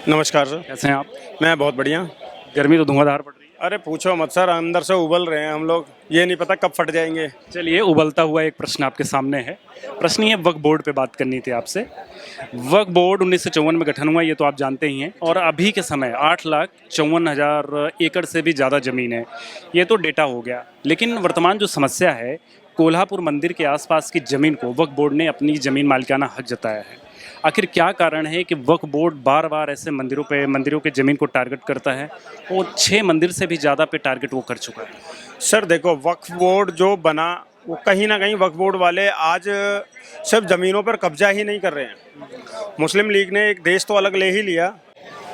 नमस्कार सर। कैसे हैं आप? मैं बहुत बढ़िया। गर्मी तो धुआंधार पड़ रही है। अरे पूछो मत सर, अंदर से उबल रहे हैं हम लोग, ये नहीं पता कब फट जाएंगे। चलिए, उबलता हुआ एक प्रश्न आपके सामने है। प्रश्न ये वक्फ बोर्ड पे बात करनी थी आपसे। वक्फ बोर्ड 1954 में गठन हुआ, ये तो आप जानते ही हैं, और अभी के समय 8,54,000 एकड़ से भी ज़्यादा ज़मीन है। ये तो डेटा हो गया, लेकिन वर्तमान जो समस्या है, कोल्हापुर मंदिर के आसपास की ज़मीन को वक्फ बोर्ड ने अपनी ज़मीन मालिकाना हक जताया है। आखिर क्या कारण है कि वक्फ बोर्ड बार बार ऐसे मंदिरों के ज़मीन को टारगेट करता है, और 6 मंदिर से भी ज़्यादा पे टारगेट वो कर चुका है? सर देखो, वक्फ बोर्ड जो बना वो कहीं ना कहीं वक्फ बोर्ड वाले आज सिर्फ ज़मीनों पर कब्जा ही नहीं कर रहे हैं। मुस्लिम लीग ने एक देश तो अलग ले ही लिया,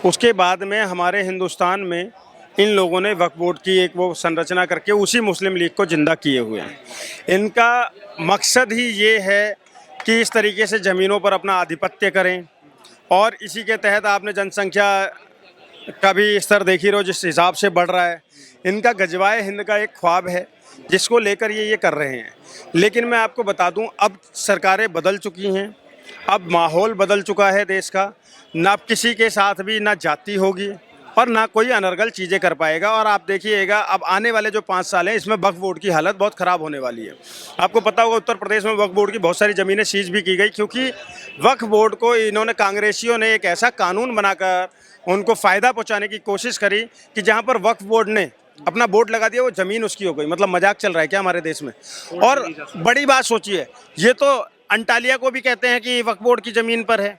उसके बाद में हमारे हिंदुस्तान में इन लोगों ने वक्फ बोर्ड की एक वो संरचना करके उसी मुस्लिम लीग को जिंदा किए हुए हैं। इनका मकसद ही ये है कि इस तरीके से ज़मीनों पर अपना आधिपत्य करें, और इसी के तहत आपने जनसंख्या का भी स्तर देख ही रहो जिस हिसाब से बढ़ रहा है। इनका गजवाए हिंद का एक ख्वाब है जिसको लेकर ये कर रहे हैं। लेकिन मैं आपको बता दूं, अब सरकारें बदल चुकी हैं, अब माहौल बदल चुका है देश का। ना अब किसी के साथ भी ना जाति होगी और ना कोई अनर्गल चीज़ें कर पाएगा। और आप देखिएगा, अब आने वाले जो 5 साल हैं इसमें वक्फ बोर्ड की हालत बहुत ख़राब होने वाली है। आपको पता होगा, उत्तर प्रदेश में वक्फ बोर्ड की बहुत सारी ज़मीनें सीज भी की गई, क्योंकि वक्फ बोर्ड को इन्होंने, कांग्रेसियों ने एक ऐसा कानून बनाकर उनको फ़ायदा पहुंचाने की कोशिश करी कि जहां पर वक्फ बोर्ड ने अपना बोर्ड लगा दिया, वो ज़मीन उसकी हो गई। मतलब मजाक चल रहा है क्या हमारे देश में? और बड़ी बात सोचिए, ये तो अंटालिया को भी कहते हैं कि वक्फ बोर्ड की ज़मीन पर है,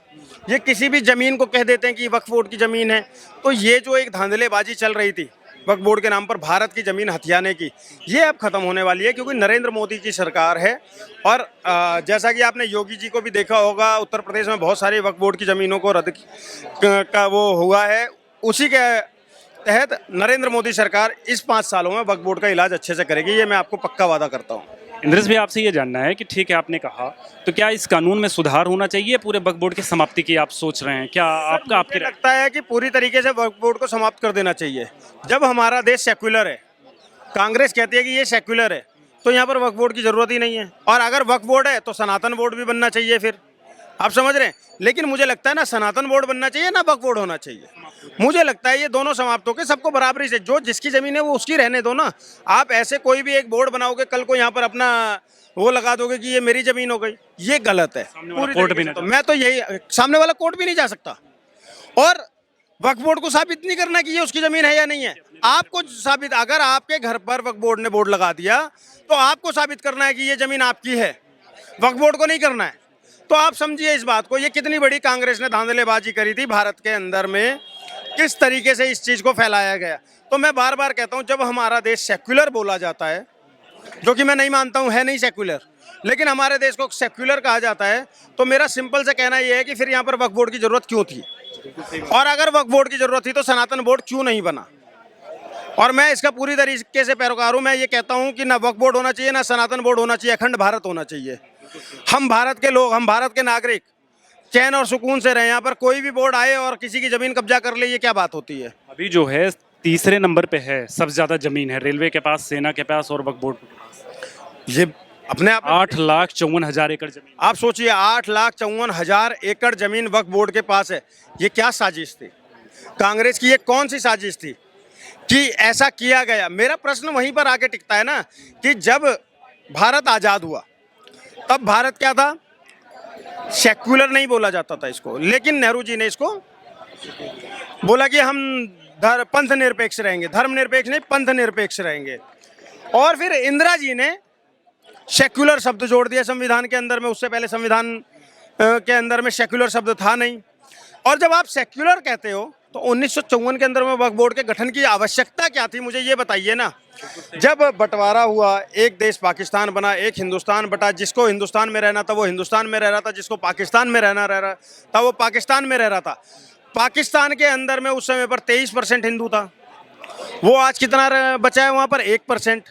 ये किसी भी ज़मीन को कह देते हैं कि वक्फ बोर्ड की ज़मीन है। तो ये जो एक धांधलेबाजी चल रही थी वक्फ बोर्ड के नाम पर भारत की ज़मीन हथियाने की, ये अब ख़त्म होने वाली है, क्योंकि नरेंद्र मोदी की सरकार है। और जैसा कि आपने योगी जी को भी देखा होगा, उत्तर प्रदेश में बहुत सारी वक्फ बोर्ड की ज़मीनों को रद्द का वो हुआ है। उसी के तहत नरेंद्र मोदी सरकार इस 5 सालों में वक्फ बोर्ड का इलाज अच्छे से करेगी, ये मैं आपको पक्का वादा करता हूँ। इंद्रेश भी, आपसे ये जानना है कि ठीक है, आपने कहा, तो क्या इस कानून में सुधार होना चाहिए? पूरे वक्फ बोर्ड की समाप्ति की आप सोच रहे हैं क्या? आपका आपकी मुझे लगता है कि पूरी तरीके से वक्फ बोर्ड को समाप्त कर देना चाहिए। जब हमारा देश सेक्युलर है, कांग्रेस कहती है कि ये सेक्युलर है, तो यहाँ पर वक्फ बोर्ड की ज़रूरत ही नहीं है। और अगर वक्फ बोर्ड है तो सनातन बोर्ड भी बनना चाहिए फिर, आप समझ रहे हैं। लेकिन मुझे लगता है ना सनातन बोर्ड बनना चाहिए ना वक्फ बोर्ड होना चाहिए। मुझे लगता है ये दोनों समाप्त होकर सबको बराबरी से, जो जिसकी ज़मीन है वो उसकी रहने दो ना। आप ऐसे कोई भी एक बोर्ड बनाओगे, कल को यहाँ पर अपना वो लगा दोगे कि ये मेरी ज़मीन हो गई, ये गलत है। पूरी कोर्ट भी तरीके से ना तो मैं तो यही, सामने वाला कोर्ट भी नहीं जा सकता, और वक्फ बोर्ड को साबित नहीं करना कि ये उसकी ज़मीन है या नहीं है। आपको साबित, अगर आपके घर पर वक्फ बोर्ड ने बोर्ड लगा दिया तो आपको साबित करना है कि ये ज़मीन आपकी है, वक्फ बोर्ड को नहीं करना है। तो आप समझिए इस बात को, ये कितनी बड़ी कांग्रेस ने धांधलेबाजी करी थी भारत के अंदर में, किस तरीके से इस चीज़ को फैलाया गया। तो मैं बार बार कहता हूँ, जब हमारा देश सेक्युलर बोला जाता है, जो कि मैं नहीं मानता हूँ है नहीं सेक्युलर, लेकिन हमारे देश को सेक्युलर कहा जाता है, तो मेरा सिंपल से कहना यह है कि फिर यहाँ पर वक्फ बोर्ड की ज़रूरत क्यों थी? और अगर वक्फ बोर्ड की ज़रूरत थी तो सनातन बोर्ड क्यों नहीं बना? और मैं इसका पूरी तरीके से पैरोकार हूँ। मैं ये कहता हूँ कि ना वक्फ बोर्ड होना चाहिए, ना सनातन बोर्ड होना चाहिए, अखंड भारत होना चाहिए। हम भारत के लोग, हम भारत के नागरिक चैन और सुकून से रहे। यहाँ पर कोई भी बोर्ड आए और किसी की ज़मीन कब्जा कर ले, ये क्या बात होती है? अभी जो है तीसरे नंबर पे है, सबसे ज़्यादा ज़मीन है रेलवे के पास, सेना के पास और वक्फ बोर्ड के पास। ये अपने आप 8,54,000 एकड़ ज़मीन। आप सोचिए, 8,54,000 एकड़ ज़मीन वक्फ बोर्ड के पास है। ये क्या साजिश थी कांग्रेस की? ये कौन सी साजिश थी कि ऐसा किया गया? मेरा प्रश्न वहीं पर आके टिकता है ना, कि जब भारत आज़ाद हुआ तब भारत क्या था? सेक्युलर नहीं बोला जाता था इसको, लेकिन नेहरू जी ने इसको बोला कि हम पंथ निरपेक्ष रहेंगे, धर्म निरपेक्ष नहीं, पंथ निरपेक्ष रहेंगे। और फिर इंदिरा जी ने सेक्युलर शब्द जोड़ दिया संविधान के अंदर में। उससे पहले संविधान के अंदर में सेक्युलर शब्द था नहीं। और जब आप सेक्युलर कहते हो तो 1954 के अंदर में वक्फ बोर्ड के गठन की आवश्यकता क्या थी, मुझे ये बताइए ना। जब बंटवारा हुआ, एक देश पाकिस्तान बना, एक हिंदुस्तान बटा, जिसको हिंदुस्तान में रहना था वो हिंदुस्तान में रह रहा था, जिसको पाकिस्तान में रहना रह रहा था वो पाकिस्तान में रह रहा था। पाकिस्तान के अंदर में उस समय पर 23% हिंदू था, वो आज कितना बचा है वहाँ पर? 1%।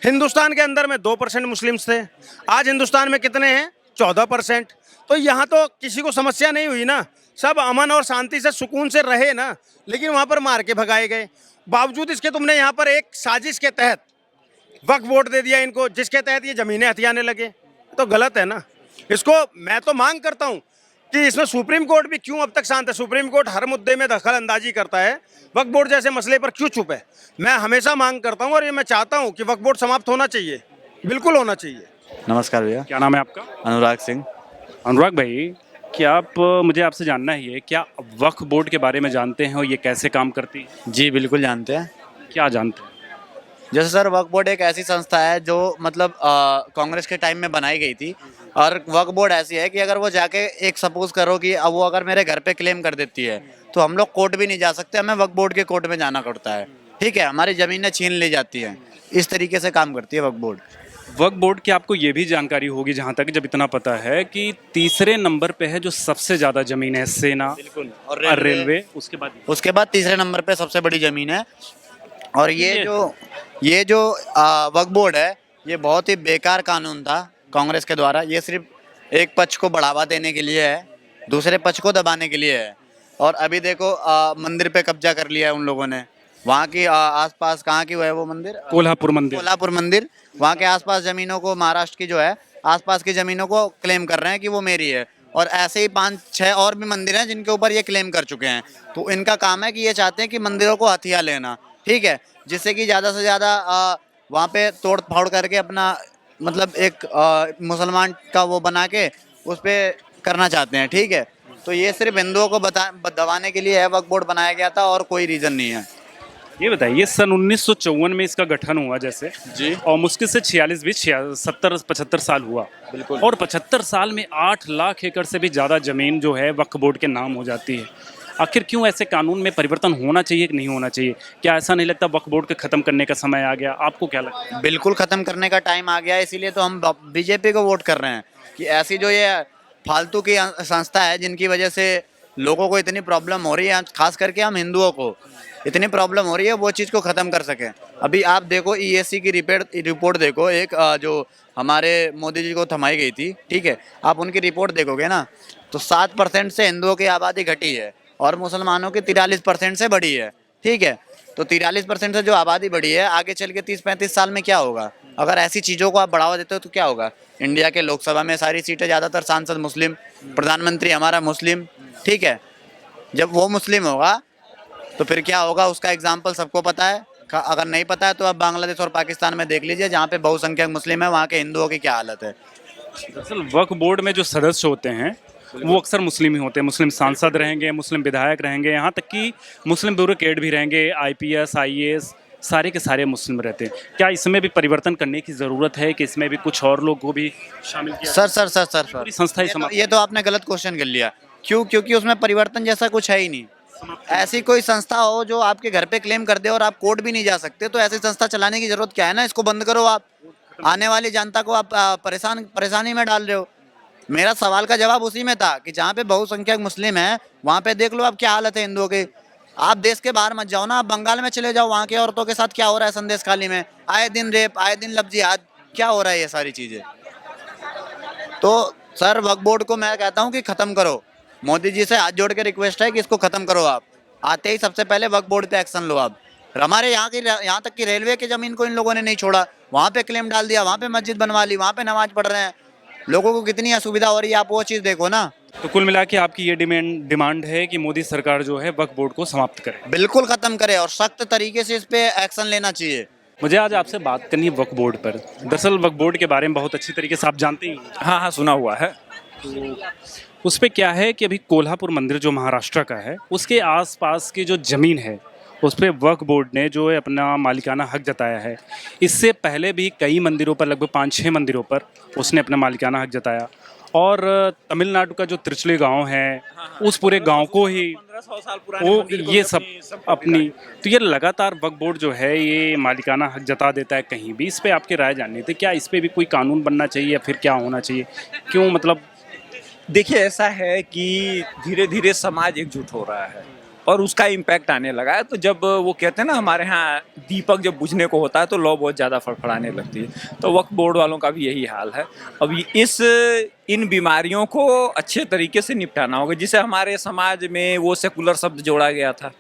हिंदुस्तान के अंदर में 2% मुस्लिम्स थे, आज हिंदुस्तान में कितने हैं? 14%। तो यहाँ तो किसी को समस्या नहीं हुई ना, सब अमन और शांति से सुकून से रहे ना। लेकिन वहाँ पर मार के भगाए गए। बावजूद इसके तुमने यहाँ पर एक साजिश के तहत वक्फ बोर्ड दे दिया इनको, जिसके तहत ये ज़मीनें हथियाने लगे। तो गलत है ना। इसको मैं तो मांग करता हूँ कि इसमें सुप्रीम कोर्ट भी क्यों अब तक शांत है। सुप्रीम कोर्ट हर मुद्दे में दखल अंदाजी करता है, वक्फ बोर्ड जैसे मसले पर क्यों चुप है। मैं हमेशा मांग करता हूँ और ये मैं चाहता हूँ कि वक्फ बोर्ड समाप्त होना चाहिए, बिल्कुल होना चाहिए। नमस्कार भैया। क्या नाम है आपका? अनुराग सिंह। अनुराग भाई, क्या आप मुझे आपसे जानना ही है, क्या वक्फ बोर्ड के बारे में जानते हैं और ये कैसे काम करती है? जी बिल्कुल जानते हैं। क्या जानते हैं? जैसे सर वक्फ बोर्ड एक ऐसी संस्था है जो मतलब कांग्रेस के टाइम में बनाई गई थी, और वक्फ बोर्ड ऐसी है कि अगर वो जाके एक सपोज करो कि अब वो अगर मेरे घर पे क्लेम कर देती है तो हम लोग कोर्ट भी नहीं जा सकते, हमें वक्फ बोर्ड के कोर्ट में जाना पड़ता है। ठीक है, हमारी ज़मीनें छीन ली जाती हैं। इस तरीके से काम करती है वक्फ बोर्ड। वक्फ बोर्ड की आपको ये भी जानकारी होगी, जहाँ तक जब इतना पता है कि तीसरे नंबर पे है जो सबसे ज़्यादा ज़मीन है, सेना और रेलवे, उसके बाद तीसरे नंबर पे सबसे बड़ी ज़मीन है। और ये जो वक्फ बोर्ड है, ये बहुत ही बेकार कानून था कांग्रेस के द्वारा। ये सिर्फ एक पक्ष को बढ़ावा देने के लिए है, दूसरे पक्ष को दबाने के लिए है। और अभी देखो मंदिर पे कब्जा कर लिया है उन लोगों ने। वहाँ की आसपास कहाँ की है वो मंदिर? कोल्हापुर मंदिर। कोल्हापुर मंदिर। वहाँ के आसपास ज़मीनों को, महाराष्ट्र की जो है आसपास की ज़मीनों को क्लेम कर रहे हैं कि वो मेरी है। और ऐसे ही 5-6 और भी मंदिर हैं जिनके ऊपर ये क्लेम कर चुके हैं। तो इनका काम है कि ये चाहते हैं कि मंदिरों को हथिया लेना, ठीक है, जिससे कि ज़्यादा से ज़्यादा वहाँ पे तोड़ फोड़ करके अपना मतलब एक मुसलमान का वो बना के उस पर करना चाहते हैं। ठीक है, तो ये सिर्फ हिंदुओं को दबाने के लिए है वक्फ बोर्ड बनाया गया था, और कोई रीज़न नहीं है। ये बताइए, सन 1954 में इसका गठन हुआ जैसे जी। और मुश्किल से 46 भी 70-75 साल हुआ। बिल्कुल। और 75 साल में 8 लाख एकड़ से भी ज़्यादा ज़मीन जो है वक्फ बोर्ड के नाम हो जाती है। आखिर क्यों ऐसे कानून में परिवर्तन होना चाहिए कि नहीं होना चाहिए? क्या ऐसा नहीं लगता वक्फ बोर्ड के ख़त्म करने का समय आ गया? आपको क्या लगता है? बिल्कुल ख़त्म करने का टाइम आ गया है, इसीलिए तो हम बीजेपी को वोट कर रहे हैं कि ऐसी जो ये फालतू की संस्था है जिनकी वजह से लोगों को इतनी प्रॉब्लम हो रही है, खास करके हम हिंदुओं को इतनी प्रॉब्लम हो रही है, वो चीज़ को ख़त्म कर सकें। अभी आप देखो ईएससी की रिपोर्ट देखो, एक जो हमारे मोदी जी को थमाई गई थी, ठीक है, आप उनकी रिपोर्ट देखोगे ना तो 7% से हिंदुओं की आबादी घटी है और मुसलमानों की 43% से बढ़ी है। ठीक है, तो 43% से जो आबादी बढ़ी है, आगे चल के 30-35 साल में क्या होगा? अगर ऐसी चीज़ों को आप बढ़ावा देते हो तो क्या होगा? इंडिया के लोकसभा में सारी सीटें ज़्यादातर सांसद मुस्लिम, प्रधानमंत्री हमारा मुस्लिम। ठीक है, जब वो मुस्लिम होगा तो फिर क्या होगा? उसका एग्जाम्पल सबको पता है। अगर नहीं पता है तो आप बांग्लादेश और पाकिस्तान में देख लीजिए, जहाँ पे बहुसंख्यक मुस्लिम है, वहाँ के हिंदुओं की क्या हालत है। दरअसल वक्फ बोर्ड में जो सदस्य होते हैं वो अक्सर मुस्लिम ही होते हैं। मुस्लिम सांसद रहेंगे, मुस्लिम विधायक रहेंगे, यहाँ तक कि मुस्लिम ब्यूरोक्रेट भी रहेंगे, आईपीएस, आईएएस, सारे के सारे मुस्लिम रहते हैं। क्या इसमें भी परिवर्तन करने की ज़रूरत है कि इसमें भी कुछ और लोग को भी शामिल किया सर सर सर सर पूरी संस्था ही समाप्त? ये तो आपने गलत क्वेश्चन कर लिया। क्यों? क्योंकि उसमें परिवर्तन जैसा कुछ है ही नहीं। ऐसी कोई संस्था हो जो आपके घर पे क्लेम कर दे और आप कोर्ट भी नहीं जा सकते, तो ऐसी संस्था चलाने की जरूरत क्या है ना? इसको बंद करो। आप आने वाली जनता को आप परेशानी में डाल रहे हो। मेरा सवाल का जवाब उसी में था कि जहाँ पे बहुसंख्यक मुस्लिम हैं वहाँ पे देख लो आप क्या हालत है हिंदुओं की। आप देश के बाहर मत जाओ ना, आप बंगाल में चले जाओ, वहाँ के औरतों के साथ क्या हो रहा है संदेश खाली में, आए दिन रेप, आए दिन लव जिहाद, क्या हो रहा है ये सारी चीज़ें। तो सर वक्फ बोर्ड को मैं कहता हूँ कि ख़त्म करो। मोदी जी से हाथ जोड़ के रिक्वेस्ट है कि इसको ख़त्म करो। आप आते ही सबसे पहले वक्फ बोर्ड पे एक्शन लो। आप हमारे यहाँ तक कि रेलवे की ज़मीन को इन लोगों ने नहीं छोड़ा, वहाँ पे क्लेम डाल दिया, वहाँ पे मस्जिद बनवा ली, वहाँ पे नमाज पढ़ रहे हैं। लोगों को कितनी असुविधा हो रही है, आप वो चीज़ देखो ना। तो कुल मिला के आपकी ये डिमांड है कि मोदी सरकार जो है वक्फ बोर्ड को समाप्त करे? बिल्कुल ख़त्म करे और सख्त तरीके से इस पे एक्शन लेना चाहिए। मुझे आज आपसे बात करनी है वक्फ बोर्ड पर। दरअसल वक्फ बोर्ड के बारे में बहुत अच्छी तरीके से आप जानते ही हैं। हाँ हाँ, सुना हुआ है। तो उस पे क्या है कि अभी कोल्हापुर मंदिर जो महाराष्ट्र का है, उसके आसपास की जो ज़मीन है उस पर वक्फ बोर्ड ने जो है अपना मालिकाना हक जताया है। इससे पहले भी कई मंदिरों पर, लगभग 5-6 मंदिरों पर उसने अपना मालिकाना हक जताया। और तमिलनाडु का जो तिरुचली गांव है, उस पूरे गांव को ही 1500 साल पुराने वो मंदिर को ये भी सब अपनी, तो ये लगातार वक्फ बोर्ड जो है ये मालिकाना हक जता देता है कहीं भी। इस पे आपकी राय जाननी थी, क्या इस पे भी कोई कानून बनना चाहिए या फिर क्या होना चाहिए? क्यों मतलब देखिए, ऐसा है कि धीरे धीरे समाज एकजुट हो रहा है और उसका इम्पैक्ट आने लगा है। तो जब वो कहते हैं ना, हमारे यहाँ दीपक जब बुझने को होता है तो लौ बहुत ज़्यादा फड़फड़ाने लगती है। तो वक्फ बोर्ड वालों का भी यही हाल है। अब इन बीमारियों को अच्छे तरीके से निपटाना होगा। जिसे हमारे समाज में वो सेकुलर शब्द जोड़ा गया था,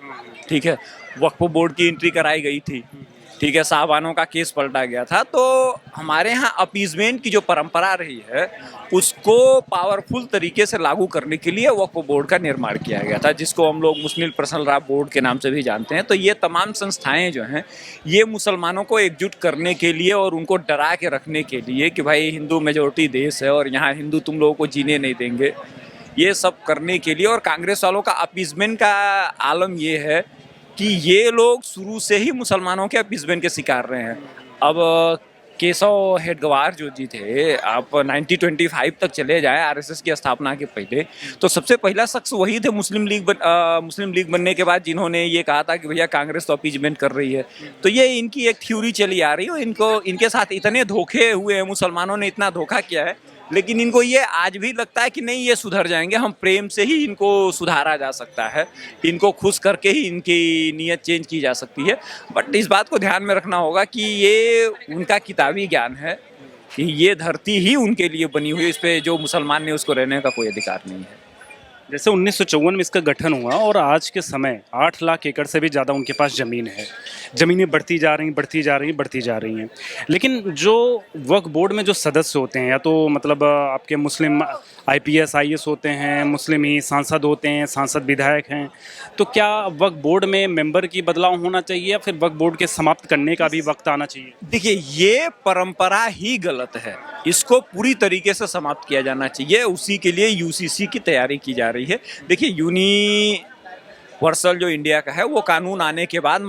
ठीक है, वक्फ बोर्ड की एंट्री कराई गई थी, ठीक है, साहबानों का केस पलटा गया था। तो हमारे यहाँ अपीजमेंट की जो परंपरा रही है उसको पावरफुल तरीके से लागू करने के लिए वक्फ बोर्ड का निर्माण किया गया था, जिसको हम लोग मुस्लिम पर्सनल लॉ बोर्ड के नाम से भी जानते हैं। तो ये तमाम संस्थाएं जो हैं ये मुसलमानों को एकजुट करने के लिए और उनको डरा के रखने के लिए कि भाई हिंदू मेजोरिटी देश है और यहाँ हिंदू तुम लोगों को जीने नहीं देंगे, ये सब करने के लिए। और कांग्रेस वालों का अपीजमेंट का आलम ये है कि ये लोग शुरू से ही मुसलमानों के अपीजमेंट के शिकार रहे हैं। अब केशव हेडगवार जो जी थे, आप 1925 तक चले जाएं, आरएसएस की स्थापना के पहले, तो सबसे पहला शख्स वही थे मुस्लिम लीग बनने के बाद जिन्होंने ये कहा था कि भैया कांग्रेस तो अपीजमेंट कर रही है। तो ये इनकी एक थ्योरी चली आ रही है। इनके साथ इतने धोखे हुए हैं, मुसलमानों ने इतना धोखा किया है, लेकिन इनको ये आज भी लगता है कि नहीं ये सुधर जाएंगे, हम प्रेम से ही इनको सुधारा जा सकता है, इनको खुश करके ही इनकी नीयत चेंज की जा सकती है। बट इस बात को ध्यान में रखना होगा कि ये उनका किताबी ज्ञान है कि ये धरती ही उनके लिए बनी हुई है, इस पर जो मुसलमान ने उसको रहने का कोई अधिकार नहीं है। जैसे 1954 में इसका गठन हुआ और आज के समय 8 लाख एकड़ से भी ज़्यादा उनके पास ज़मीन है। ज़मीनें बढ़ती जा रही हैं। लेकिन जो वक्फ बोर्ड में जो सदस्य होते हैं, या तो मतलब आपके मुस्लिम IPS IAS होते हैं, मुस्लिम ही सांसद होते हैं, सांसद विधायक हैं, तो क्या वक्फ बोर्ड में मेंबर की बदलाव होना चाहिए या फिर वक्फ बोर्ड के समाप्त करने का भी वक्त आना चाहिए? देखिए, ये परंपरा ही गलत है, इसको पूरी तरीके से समाप्त किया जाना चाहिए। उसी के लिए UCC की तैयारी की जा रही है। देखिए, यूनिवर्सल जो इंडिया का है वो कानून आने के बाद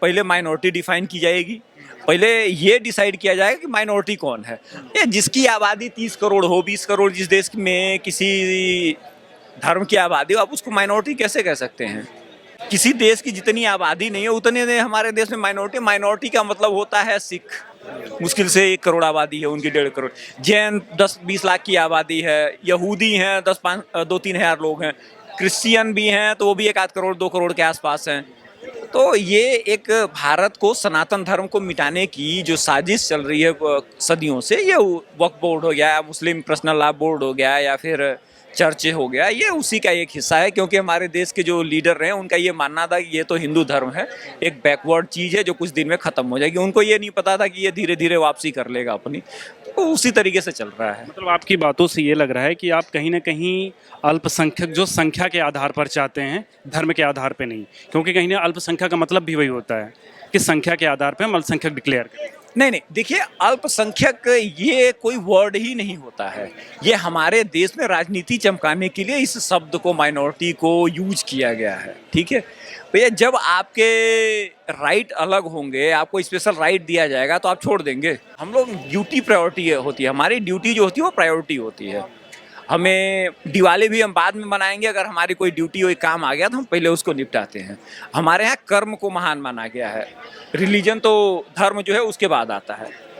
पहले माइनॉरिटी डिफाइन की जाएगी, पहले ये डिसाइड किया जाएगा कि माइनॉरिटी कौन है। ये जिसकी आबादी 30 करोड़ हो, 20 करोड़, जिस देश में किसी धर्म की आबादी हो, आप उसको माइनॉरिटी कैसे कह सकते हैं? किसी देश की जितनी आबादी नहीं है उतने हमारे देश में माइनॉरिटी का मतलब होता है सिख, मुश्किल से 1 करोड़ आबादी है उनकी, 1.5 करोड़। जैन 10-20 लाख की आबादी है, यहूदी हैं 2-3 हज़ार लोग हैं, क्रिश्चियन भी हैं तो वो भी 1-8 करोड़ 2 करोड़ के आसपास हैं। तो ये एक भारत को, सनातन धर्म को मिटाने की जो साजिश चल रही है सदियों से, ये वक्फ बोर्ड हो गया, मुस्लिम पर्सनल लॉ बोर्ड हो गया या फिर चर्च हो गया, ये उसी का एक हिस्सा है। क्योंकि हमारे देश के जो लीडर रहे उनका ये मानना था कि ये तो हिंदू धर्म है, एक बैकवर्ड चीज़ है जो कुछ दिन में ख़त्म हो जाएगी। उनको ये नहीं पता था कि ये धीरे धीरे वापसी कर लेगा अपनी। तो उसी तरीके से चल रहा है। मतलब आपकी बातों से ये लग रहा है कि आप कहीं ना कहीं अल्पसंख्यक जो संख्या के आधार पर चाहते हैं, धर्म के आधार पे नहीं, क्योंकि कहीं ना अल्पसंख्यक का मतलब भी वही होता है कि संख्या के आधार पे हम अल्पसंख्यक डिक्लेयर करें। नहीं, देखिए, अल्पसंख्यक ये कोई वर्ड ही नहीं होता है। ये हमारे देश में राजनीति चमकाने के लिए इस शब्द को, माइनॉरिटी को यूज किया गया है। ठीक है भैया, जब आपके राइट अलग होंगे, आपको स्पेशल राइट दिया जाएगा तो आप छोड़ देंगे। हम लोग ड्यूटी प्रायोरिटी होती है, हमारी ड्यूटी जो होती है वो प्रायोरिटी होती है। हमें दिवाली भी हम बाद में मनाएंगे, अगर हमारी कोई ड्यूटी कोई काम आ गया तो हम पहले उसको निपटाते हैं। हमारे यहाँ कर्म को महान माना गया है, रिलीजन तो, धर्म जो है उसके बाद आता है।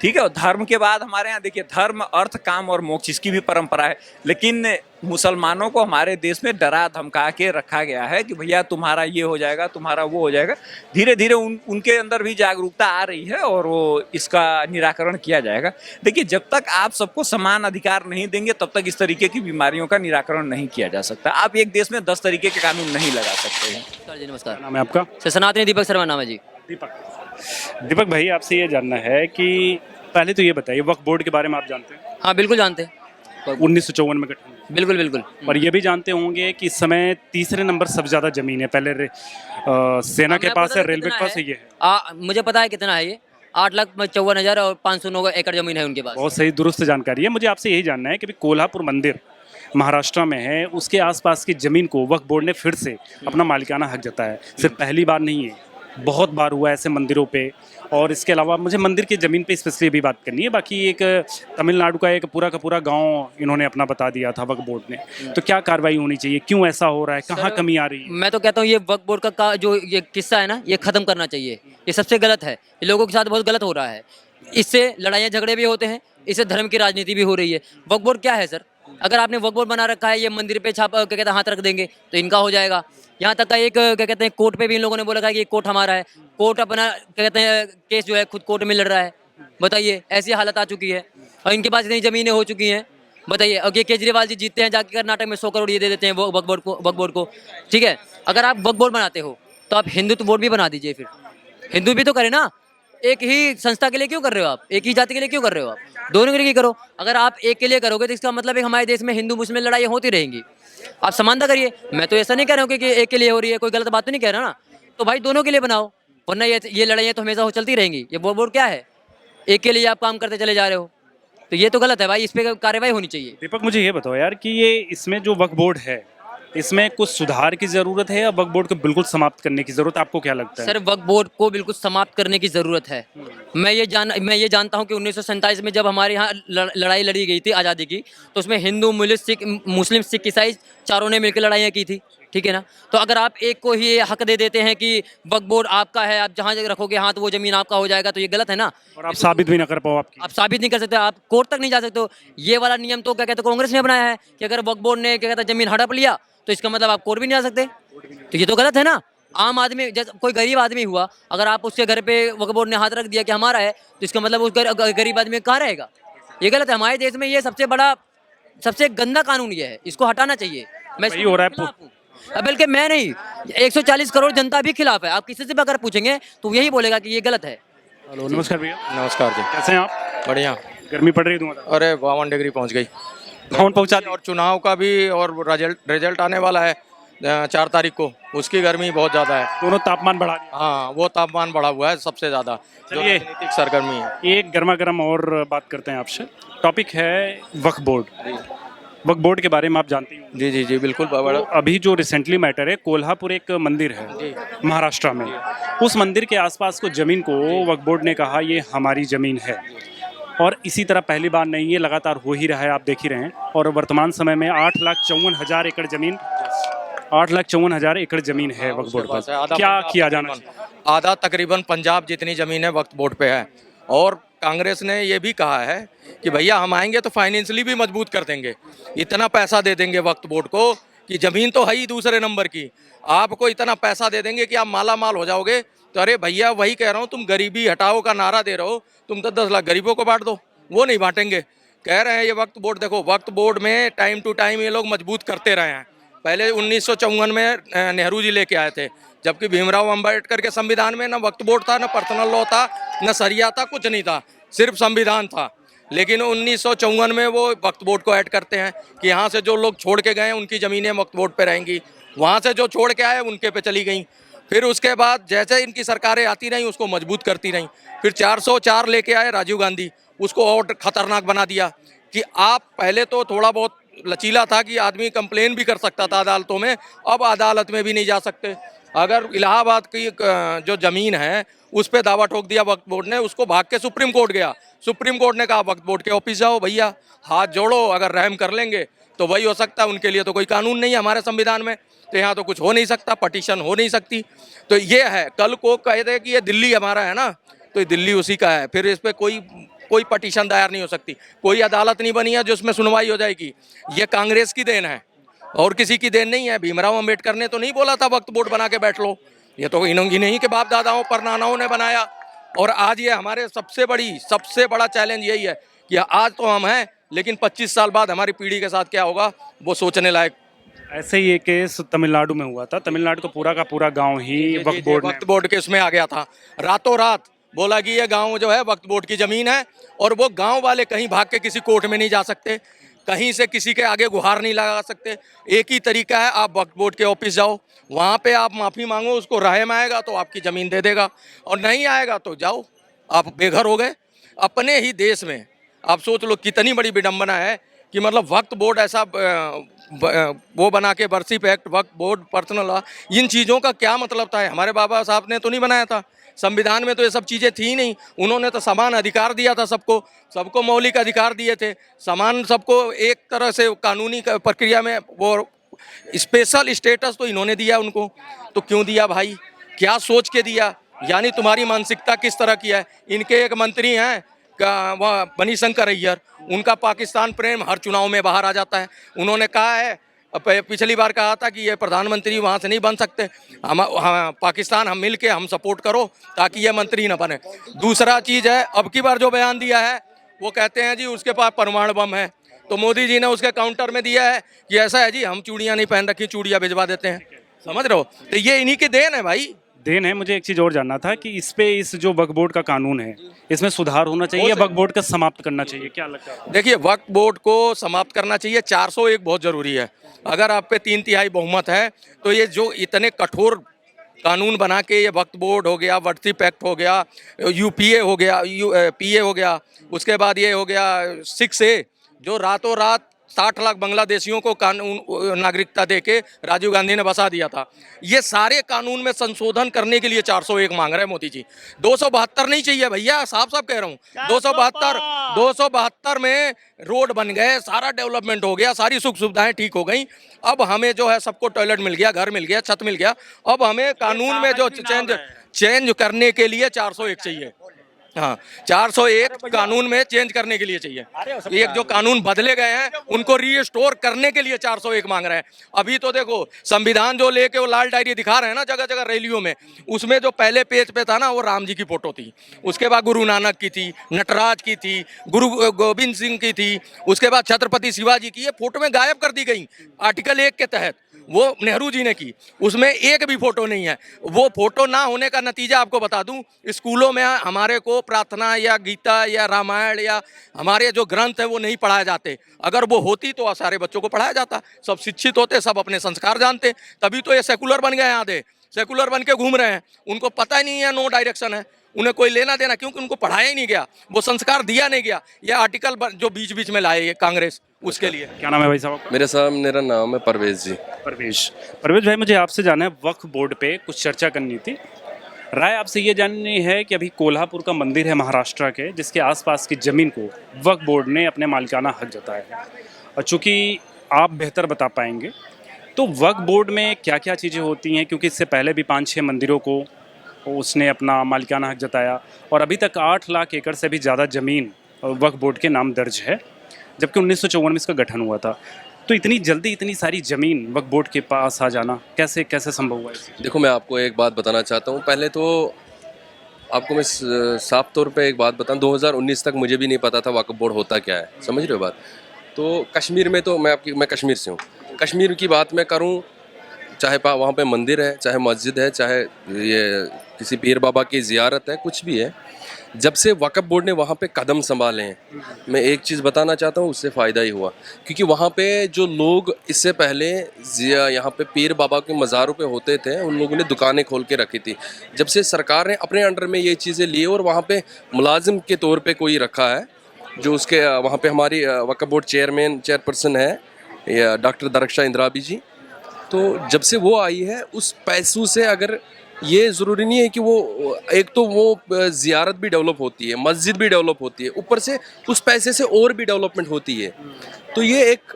ठीक है, और धर्म के बाद हमारे यहाँ देखिए धर्म, अर्थ, काम और मोक्ष, इसकी भी परंपरा है। लेकिन मुसलमानों को हमारे देश में डरा धमका के रखा गया है कि भैया तुम्हारा ये हो जाएगा, तुम्हारा वो हो जाएगा। धीरे धीरे उनके अंदर भी जागरूकता आ रही है और वो इसका निराकरण किया जाएगा। देखिए, जब तक आप सबको समान अधिकार नहीं देंगे तब तक इस तरीके की बीमारियों का निराकरण नहीं किया जा सकता। आप एक देश में 10 तरीके के कानून नहीं लगा सकते हैं। सर जी नमस्कार। नाम है आपका? सर सनातनी दीपक शर्मा नाम है जी। दीपक भाई, आपसे ये जानना है कि पहले तो ये बताइए, वक्फ बोर्ड के बारे में आप जानते हैं? हाँ बिल्कुल जानते हैं। 1954 में गठन हुआ। बिल्कुल बिल्कुल। और ये भी जानते होंगे कि इस समय तीसरे नंबर सबसे ज़्यादा ज़मीन है, पहले सेना के पास है, रेलवे के पास है, ये है। मुझे पता है कितना है ये, 8,54,000 और 509 एकड़ जमीन है उनके पास। बहुत सही, दुरुस्त जानकारी है। मुझे आपसे यही जानना है कि कोल्हापुर मंदिर महाराष्ट्र में है, उसके आसपास की ज़मीन को वक्फ बोर्ड ने फिर से अपना मालिकाना हक जताया है। सिर्फ पहली बार नहीं है, बहुत बार हुआ ऐसे मंदिरों पे। और इसके अलावा मुझे मंदिर की ज़मीन पे स्पेशली भी बात करनी है। बाकी एक तमिलनाडु का एक पूरा का पूरा गांव इन्होंने अपना बता दिया था वक्फ बोर्ड ने, तो क्या कार्रवाई होनी चाहिए, क्यों ऐसा हो रहा है, कहाँ कमी आ रही है? मैं तो कहता हूँ ये वक्फ बोर्ड का जो ये किस्सा है ना, ये ख़त्म करना चाहिए। ये सबसे गलत है, ये लोगों के साथ बहुत गलत हो रहा है। इससे लड़ाइयाँ झगड़े भी होते हैं, इससे धर्म की राजनीति भी हो रही है। वक्फ बोर्ड क्या है सर? अगर आपने वक्फ बोर्ड बना रखा है, ये मंदिर पे छाप क्या कहते हैं हाथ रख देंगे तो इनका हो जाएगा। यहाँ तक का एक क्या कहते हैं कोर्ट पे भी इन लोगों ने बोला था कि ये कोर्ट हमारा है। कोर्ट अपना क्या कहते हैं केस जो है खुद कोर्ट में लड़ रहा है। बताइए, ऐसी हालत आ चुकी है और इनके पास इतनी ज़मीनें हो चुकी हैं। बताइए, अब ये केजरीवाल जी जीतते हैं जाके कर्नाटक में 100 करोड़ ये दे देते हैं वक्फ बोर्ड को। ठीक है, अगर आप वक्फ बोर्ड बनाते हो तो आप हिंदुत्व बोर्ड भी बना दीजिए, फिर हिंदू भी तो करे ना। एक ही संस्था के लिए क्यों कर रहे हो आप? एक ही जाति के लिए क्यों कर रहे हो आप? दोनों के लिए करो। अगर आप एक के लिए करोगे तो इसका मतलब है हमारे देश में हिंदू मुस्लिम लड़ाई होती रहेंगी। आप समानता करिए। मैं तो ऐसा नहीं कह रहा हूँ कि एक के लिए हो रही है, कोई गलत बात तो नहीं कह रहा ना। तो भाई दोनों के लिए बनाओ, वरना ये लड़ाइयाँ तो हमेशा हो चलती रहेंगी। ये वक्फ बोर्ड क्या है? एक के लिए आप काम करते चले जा रहे हो, तो ये तो गलत है भाई। इस पे कार्रवाई होनी चाहिए। दीपक, मुझे ये बताओ यार कि ये इसमें जो वक्फ बोर्ड है, इसमें कुछ सुधार की जरूरत है या वक्फ बोर्ड को बिल्कुल समाप्त करने की जरूरत है? आपको क्या लगता है? सर, वक्फ बोर्ड को बिल्कुल समाप्त करने की ज़रूरत है। मैं ये जानता हूँ कि 1947 में जब हमारे यहाँ लड़ाई लड़ी गई थी आज़ादी की, तो उसमें हिंदू मुस्लिम सिख ईसाई चारों ने मिलकर लड़ाइयाँ की थी, ठीक है ना। तो अगर आप एक को ही हक दे देते हैं कि वक्फ बोर्ड आपका है, आप जहाँ रखोगे हाथ वो ज़मीन आपका हो जाएगा, तो ये गलत है ना। और आप साबित भी ना कर पाओ आपकी। आप साबित नहीं कर सकते, आप कोर्ट तक नहीं जा सकते हो। ये वाला नियम तो क्या कहते हैं कांग्रेस ने बनाया है कि अगर वक्फ बोर्ड ने क्या कहते हैं ज़मीन हड़प लिया तो इसका मतलब आप कोर्ट भी नहीं जा सकते। तो ये तो गलत है ना। आम आदमी, जैसे कोई गरीब आदमी हुआ, अगर आप उसके घर पे वक्फ बोर्ड ने हाथ रख दिया कि हमारा है, तो इसका मतलब उस गरीब आदमी कहाँ रहेगा? ये गलत है। हमारे देश में ये सबसे गंदा कानून ये है, इसको हटाना चाहिए। मैं वही हो रहा है। खिलाफ हूँ। बल्कि मैं नहीं, 140 करोड़ जनता भी खिलाफ है। आप किसी से भी अगर पूछेंगे तो यही बोलेगा कि ये गलत है। हेलो, नमस्कार भैया, नमस्कार जी। कैसे हैं आप? बढ़िया। गर्मी पड़ रही है धुआंधार? अरे 52 डिग्री पहुंच गई। कौन पहुंचा दी? और चुनाव का भी और रिजल्ट आने वाला है 4 तारीख को, उसकी गर्मी बहुत ज़्यादा है। दोनों तापमान बढ़ा दिया। हाँ, वो तापमान बढ़ा हुआ है सबसे ज़्यादा, जो चलिए। राजनीतिक सरगर्मी है। एक गर्मा गर्म और बात करते हैं आपसे। टॉपिक है वक्फ बोर्ड। वक्फ बोर्ड के बारे में आप जानते हैं? जी जी जी, बिल्कुल। तो अभी जो रिसेंटली मैटर है, कोल्हापुर एक मंदिर है महाराष्ट्र में, उस मंदिर के आसपास को जमीन को वक्फ बोर्ड ने कहा ये हमारी जमीन है। और इसी तरह पहली बार नहीं, ये लगातार हो ही रहा है, आप देख ही रहे हैं। और वर्तमान समय में 8,54,000 एकड़ जमीन, 8,54,000 एकड़ जमीन है वक्फ बोर्ड पर। क्या किया जाना चाहिए? आधा तकरीबन पंजाब जितनी ज़मीन है वक्फ बोर्ड पे है। और कांग्रेस ने ये भी कहा है कि भैया हम आएंगे तो फाइनेंशियली भी मजबूत कर देंगे, इतना पैसा दे देंगे वक्फ बोर्ड को कि ज़मीन तो है ही दूसरे नंबर की, आपको इतना पैसा दे देंगे कि आप माला माल हो जाओगे। तो अरे भैया, वही कह रहा हूँ, तुम गरीबी हटाओ का नारा दे रहे हो, तुम तो 10 लाख गरीबों को बांट दो, वो नहीं बांटेंगे। कह रहे हैं ये वक्फ बोर्ड, देखो वक्फ बोर्ड में टाइम टू टाइम ये लोग मजबूत करते रहे हैं। पहले 1954 में नेहरू जी लेके आए थे, जबकि भीमराव अंबेडकर के संविधान में ना वक्फ बोर्ड था, ना पर्सनल लॉ था, ना सरिया था, कुछ नहीं था, सिर्फ संविधान था। लेकिन 1954 में वो वक्फ बोर्ड को ऐड करते हैं कि यहाँ से जो लोग छोड़ के गए उनकी ज़मीनें वक्फ बोर्ड पे रहेंगी, वहाँ से जो छोड़ के आए उनके पे चली गई। फिर उसके बाद जैसे इनकी सरकारें आती रहीं उसको मजबूत करती रहीं। फिर 404 लेके आए राजीव गांधी, उसको और खतरनाक बना दिया कि आप पहले तो थोड़ा बहुत लचीला था कि आदमी कंप्लेन भी कर सकता था अदालतों में, अब अदालत में भी नहीं जा सकते। अगर इलाहाबाद की जो ज़मीन है उस पर दावा ठोक दिया वक्फ बोर्ड ने, उसको भाग के सुप्रीम कोर्ट गया। सुप्रीम कोर्ट ने कहा वक्फ बोर्ड के ऑफिस जाओ भैया, हाथ जोड़ो, अगर रहम कर लेंगे तो वही हो सकता है। उनके लिए तो कोई कानून नहीं है हमारे संविधान में, तो यहाँ तो कुछ हो नहीं सकता, पटिशन हो नहीं सकती। तो ये है, कल को कह दे कि ये दिल्ली हमारा है ना, तो ये दिल्ली उसी का है, फिर इस पर कोई पटिशन दायर नहीं हो सकती, कोई अदालत नहीं बनी है जिसमें सुनवाई हो जाएगी। ये कांग्रेस की देन है और किसी की देन नहीं है। भीमराव अंबेडकर ने तो नहीं बोला था वक्फ बोर्ड बना के बैठ लो, ये तो इन्हीं के बाप दादाओं परनानाओं ने बनाया। और आज ये हमारे सबसे बड़ा चैलेंज यही है कि आज तो हम हैं, लेकिन 25 साल बाद हमारी पीढ़ी के साथ क्या होगा वो सोचने लायक। ऐसे ही एक केस तमिलनाडु में हुआ था। तमिलनाडु का पूरा गांव ही वक्फ बोर्ड के उसमें आ गया था। रातों रात बोला कि ये गांव जो है वक्फ बोर्ड की ज़मीन है, और वो गांव वाले कहीं भाग के किसी कोर्ट में नहीं जा सकते, कहीं से किसी के आगे गुहार नहीं लगा सकते। एक ही तरीका है, आप वक्फ बोर्ड के ऑफिस जाओ, वहाँ पे आप माफ़ी मांगो, उसको राह में आएगा तो आपकी ज़मीन दे देगा, और नहीं आएगा तो जाओ, आप बेघर हो गए। अपने ही देश में आप सोच लो कितनी बड़ी विडंबना है कि मतलब वक्फ बोर्ड ऐसा वो बना के, वर्शिप एक्ट, वक्फ बोर्ड, पर्सनल लॉ, इन चीज़ों का क्या मतलब था? हमारे बाबा साहब ने तो नहीं बनाया था, संविधान में तो ये सब चीज़ें थी ही नहीं। उन्होंने तो समान अधिकार दिया था सबको मौलिक अधिकार दिए थे, समान सबको एक तरह से कानूनी प्रक्रिया में वो स्पेशल स्टेटस तो इन्होंने दिया उनको। तो क्यों दिया भाई, क्या सोच के दिया? यानी तुम्हारी मानसिकता किस तरह की है? इनके एक मंत्री हैं वह मणिशंकर अय्यर, उनका पाकिस्तान प्रेम हर चुनाव में बाहर आ जाता है। उन्होंने कहा है, पिछली बार कहा था कि ये प्रधानमंत्री वहाँ से नहीं बन सकते, हम पाकिस्तान हम मिल के हम सपोर्ट करो ताकि ये मंत्री न बने। दूसरा चीज़ है, अब की बार जो बयान दिया है वो कहते हैं जी उसके पास परमाणु बम है, तो मोदी जी ने उसके काउंटर में दिया है कि ऐसा है जी हम चूड़ियाँ नहीं पहन रखी, चूड़ियाँ भिजवा देते हैं। समझ रहे हो? तो ये इन्हीं की देन है भाई, देन है। मुझे एक चीज़ और जानना था कि इस जो वक्फ बोर्ड का कानून है, इसमें सुधार होना चाहिए या वक्फ बोर्ड का समाप्त करना चाहिए, क्या लगता है? देखिए, वक्फ बोर्ड को समाप्त करना चाहिए। 401 बहुत ज़रूरी है। अगर आप पे 3/3 बहुमत है तो ये जो इतने कठोर कानून बना के, ये वक्फ बोर्ड हो गया, वर्दी पैक्ट हो गया, यूपीए हो गया, पीए हो गया, उसके बाद ये हो गया 6A, जो रातों रात 60 लाख बांग्लादेशियों को कानून नागरिकता देके राजीव गांधी ने बसा दिया था। ये सारे कानून में संशोधन करने के लिए 401 मांग रहे हैं मोदी जी। 272 नहीं चाहिए भैया, साफ साफ कह रहा हूँ। 272 में रोड बन गए, सारा डेवलपमेंट हो गया, सारी सुख सुविधाएं ठीक हो गई। अब हमें जो है सबको टॉयलेट मिल गया, घर मिल गया, छत मिल गया। अब हमें कानून में जो चेंज करने के लिए 401 चाहिए। हाँ, 401 कानून में चेंज करने के लिए चाहिए। एक जो कानून बदले गए हैं उनको रीस्टोर करने के लिए 401 मांग रहे हैं। अभी तो देखो, संविधान जो लेके वो लाल डायरी दिखा रहे हैं ना जगह जगह रैलियों में, उसमें जो पहले पेज पे था ना, वो राम जी की फोटो थी, उसके बाद गुरु नानक की थी, नटराज की थी, गुरु गोविंद सिंह की थी, उसके बाद छत्रपति शिवाजी की। ये फोटो में गायब कर दी गई आर्टिकल 1 के तहत। वो नेहरू जी ने की, उसमें एक भी फोटो नहीं है। वो फोटो ना होने का नतीजा आपको बता दूं, स्कूलों में हमारे को प्रार्थना या गीता या रामायण या हमारे जो ग्रंथ है वो नहीं पढ़ाए जाते। अगर वो होती तो सारे बच्चों को पढ़ाया जाता, सब शिक्षित होते, सब अपने संस्कार जानते। तभी तो ये सेकुलर बन गए, आधे सेकुलर बन के घूम रहे हैं। उनको पता ही नहीं है नो डायरेक्शन है, उन्हें कोई लेना देना, क्योंकि उनको पढ़ाया ही नहीं गया, वो संस्कार दिया नहीं गया। यह आर्टिकल जो बीच बीच में लाए ये कांग्रेस, उसके लिए। क्या नाम है भाई साहब? मेरा नाम है परवेज जी। परवेज भाई, मुझे आपसे जानना है, वक्फ बोर्ड पे कुछ चर्चा करनी थी। राय आपसे ये जाननी है कि अभी कोल्हापुर का मंदिर है महाराष्ट्र के, जिसके आसपास की ज़मीन को वक्फ बोर्ड ने अपने मालिकाना हक जताया है, और चूँकि आप बेहतर बता पाएंगे तो वक्फ बोर्ड में क्या क्या चीज़ें होती हैं, क्योंकि इससे पहले भी 5-6 मंदिरों को उसने अपना मालिकाना हक जताया, और अभी तक 8 लाख एकड़ से भी ज़्यादा ज़मीन वक्फ बोर्ड के नाम दर्ज है, जबकि 1954 में इसका गठन हुआ था। तो इतनी जल्दी इतनी सारी ज़मीन वक्फ बोर्ड के पास आ जाना कैसे संभव हुआ है? देखो, मैं आपको एक बात बताना चाहता हूँ। पहले तो आपको मैं साफ तौर पे एक बात बताऊँ, 2019 तक मुझे भी नहीं पता था वक्फ बोर्ड होता क्या है, समझ रहे हो बात। तो कश्मीर में तो मैं कश्मीर से हूँ, कश्मीर की बात मैं करूँ, चाहे वहाँ पे मंदिर है, चाहे मस्जिद है, चाहे ये किसी पीर बाबा की ज़ियारत है, कुछ भी है, जब से वक्फ बोर्ड ने वहाँ पे कदम संभाले हैं, मैं एक चीज़ बताना चाहता हूँ, उससे फ़ायदा ही हुआ। क्योंकि वहाँ पे जो लोग इससे पहले यहाँ पे पीर बाबा के मज़ारों पे होते थे, उन लोगों ने दुकानें खोल के रखी थी। जब से सरकार ने अपने अंडर में ये चीज़ें ली और वहाँ पे मुलाजिम के तौर पे कोई रखा है, जो उसके वहाँ पे हमारी वक्फ बोर्ड चेयरपर्सन है या डॉक्टर दरख्शा इंद्राबी जी, तो जब से वो आई है, उस पैसों से, अगर ये ज़रूरी नहीं है कि वो एक तो वो ज़ियारत भी डेवलप होती है, मस्जिद भी डेवलप होती है, ऊपर से उस पैसे से और भी डेवलपमेंट होती है। तो ये एक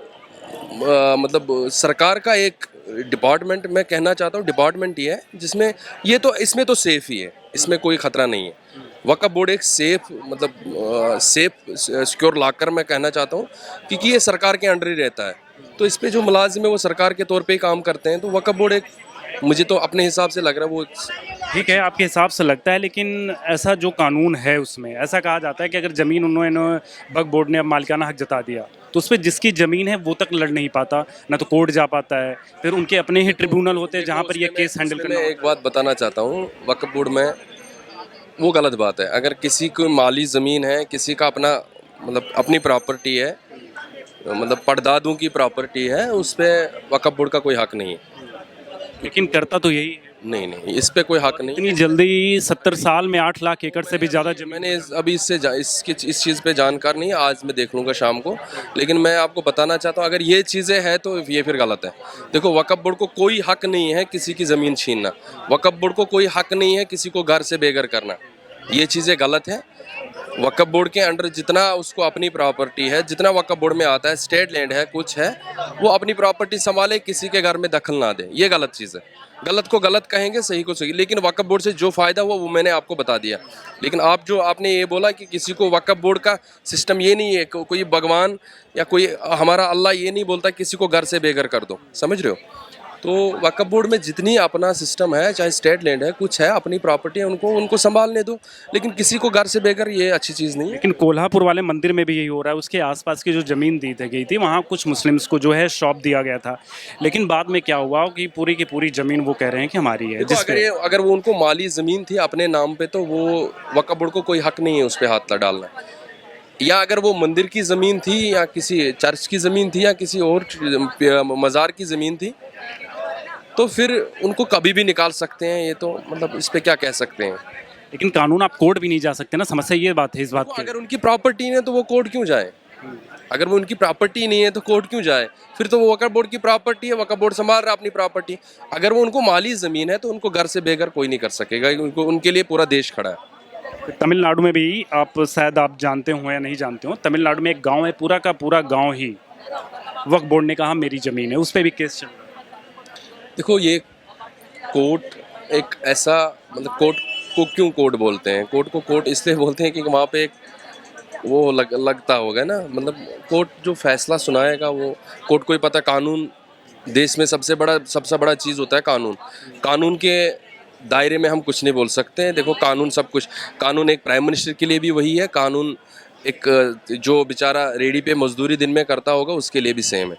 मतलब सरकार का एक डिपार्टमेंट, मैं कहना चाहता हूँ डिपार्टमेंट ही है, जिसमें ये तो इसमें तो सेफ़ ही है, इसमें कोई ख़तरा नहीं है। वक्फ बोर्ड एक सेफ मतलब सेफ सिक्योर लाकर मैं कहना चाहता हूँ, क्योंकि ये सरकार के अंडर ही रहता है। तो इस पे जो मुलाजिम है वो सरकार के तौर पे ही काम करते हैं। तो वक्फ बोर्ड एक, मुझे तो अपने हिसाब से लग रहा है वो ठीक है, आपके हिसाब से लगता है, लेकिन ऐसा जो कानून है उसमें ऐसा कहा जाता है कि अगर ज़मीन उन्होंने वक्फ बोर्ड ने अब मालिकाना हक जता दिया तो उस पर जिसकी ज़मीन है वो तक लड़ नहीं पाता, ना तो कोर्ट जा पाता है, फिर उनके अपने ही ट्रिब्यूनल होते हैं जहाँ पर ये केस हैंडल करना। एक बात बताना चाहता हूँ, वक्फ बोर्ड में वो गलत बात है। अगर किसी को माली ज़मीन है, किसी का अपना मतलब अपनी प्रॉपर्टी है, मतलब परदादों की प्रॉपर्टी है, उस पर वक्फ बोर्ड का कोई हक नहीं है। लेकिन करता तो यही है। नहीं, इस पे कोई हक नहीं। इतनी जल्दी 70 साल में 8 लाख एकड़ से भी ज़्यादा जमीन। मैंने अभी इस चीज़ पे जानकार नहीं है, आज मैं देख लूँगा शाम को, लेकिन मैं आपको बताना चाहता हूँ, अगर ये चीज़ें हैं तो ये फिर गलत है। देखो, वक्फ बोर्ड को कोई हक नहीं है किसी की ज़मीन छीनना, वक्फ बोर्ड को कोई हक नहीं है किसी को घर से बेघर करना, ये चीज़ें गलत है। वक्फ बोर्ड के अंडर जितना उसको अपनी प्रॉपर्टी है, जितना वक्फ बोर्ड में आता है, स्टेट लैंड है, कुछ है, वो अपनी प्रॉपर्टी संभाले, किसी के घर में दखल ना दे, ये गलत चीज़ है। गलत को गलत कहेंगे, सही को सही, लेकिन वक्फ बोर्ड से जो फ़ायदा हुआ वो मैंने आपको बता दिया। लेकिन आपने ये बोला कि किसी को वक्फ बोर्ड का सिस्टम ये नहीं है, कोई भगवान या कोई हमारा अल्लाह ये नहीं बोलता किसी को घर से बेघर कर दो, समझ रहे हो। तो वक्फ बोर्ड में जितनी अपना सिस्टम है, चाहे स्टेट लैंड है, कुछ है, अपनी प्रॉपर्टी है, उनको संभालने दो, लेकिन किसी को घर से बेघर ये अच्छी चीज़ नहीं है। लेकिन कोल्हापुर वाले मंदिर में भी यही हो रहा है, उसके आसपास की जो ज़मीन दी गई थी वहाँ कुछ मुस्लिम्स को जो है शॉप दिया गया था, लेकिन बाद में क्या हुआ कि पूरी की पूरी ज़मीन वो कह रहे हैं कि हमारी है। देखो, अगर वो उनको माली ज़मीन थी अपने नाम पे, तो वो वक्फ बोर्ड को कोई हक नहीं है उस पर हाथ डालना। या अगर वो मंदिर की ज़मीन थी, या किसी चर्च की ज़मीन थी, या किसी और मज़ार की ज़मीन थी, तो फिर उनको कभी भी निकाल सकते हैं। ये तो मतलब इस पे क्या कह सकते हैं। लेकिन कानून आप कोर्ट भी नहीं जा सकते ना, समस्या ये बात है इस बात की। अगर उनकी प्रॉपर्टी है तो वो कोर्ट क्यों जाए? अगर वो उनकी प्रॉपर्टी नहीं है तो कोर्ट क्यों जाए? फिर तो वो वक्फ बोर्ड की प्रॉपर्टी है, वक्फ बोर्ड संभाल रहा है अपनी प्रॉपर्टी। अगर वो उनको माली ज़मीन है तो उनको घर से बेघर कोई नहीं कर सकेगा, उनको उनके लिए पूरा देश खड़ा है। तमिलनाडु में भी आप शायद आप जानते हो या नहीं जानते हो, तमिलनाडु में एक गांव है, पूरा का पूरा गांव ही वक्फ बोर्ड ने कहा मेरी ज़मीन है, उस पर भी केस चल रहा है। देखो, ये कोर्ट एक ऐसा, मतलब कोर्ट को क्यों कोर्ट बोलते हैं? कोर्ट को कोर्ट इसलिए बोलते हैं कि वहाँ पे एक वो लगता होगा ना, मतलब कोर्ट जो फैसला सुनाएगा वो कोर्ट को ही पता। कानून देश में सबसे बड़ा चीज़ होता है कानून। कानून के दायरे में हम कुछ नहीं बोल सकते हैं। देखो, कानून सब कुछ, कानून एक प्राइम मिनिस्टर के लिए भी वही है, कानून एक जो बेचारा रेडी पे मजदूरी दिन में करता होगा उसके लिए भी सेम है।